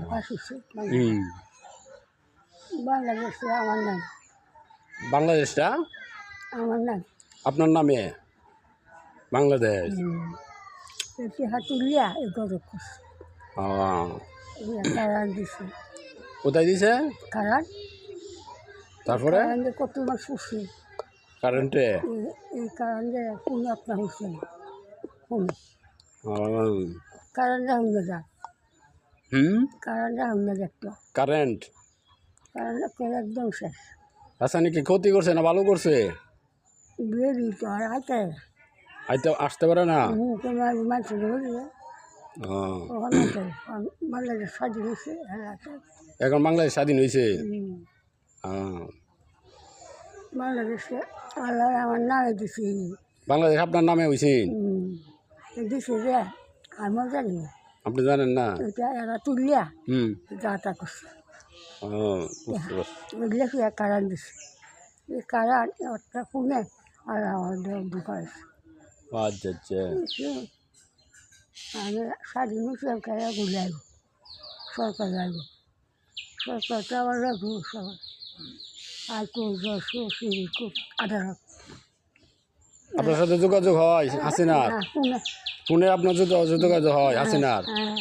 পাশ হচ্ছে হুম বাংলাদেশে আমার নাম বাংলাদেশটা আমার নাম আপনার নামে বাংলাদেশ এটি হাতুলিয়া এই গরক করছে ও, কারান দিছে কোথায় দিছে কারান তারপরে কারান কত মাস করছে কারেন্টে এই কারান যে কোনো আপনার হচ্ছে না কোনো ও, কারানটা হইলে যা হুম কারানটা হইলে দেখতো কারেন্ট কারানটা করে একদম শেষ রাসায়নিক কি ক্ষতি করছে না ভালো করছে বেরি তো আর আইতে আইতে আসতে পারে না তোমার মানুষ ধরলে ও, ওখানে বাংলাদেশ স্বাধীন হয়েছে এখন বাংলাদেশ স্বাধীন হয়েছে বাংলাদেশে আল্লাহ আমার নামে দিছি বাংলাদেশ আপনার নামে হয়েছে দিছে যে আমিও জানি না আপনি জানেন না এটা এরা তুলিয়া হুম যা তা করছে ও, বুঝতে পারছি। ওইগুলো কি কারান দিছে এই কারান একটা শুনে আর আমার ঢুকাইছে আচ্ছা আচ্ছা আমি স্বাধীন হয়েছি কারা ঘুরে আইব সরকার আইব সরকারটা আবার রাখবো সবাই আর আদালত আপনার সাথে যোগাযোগ হয় হাসিনার শুনে ফোনে আপনার যোগাযোগ হয় হাসিনার হ্যাঁ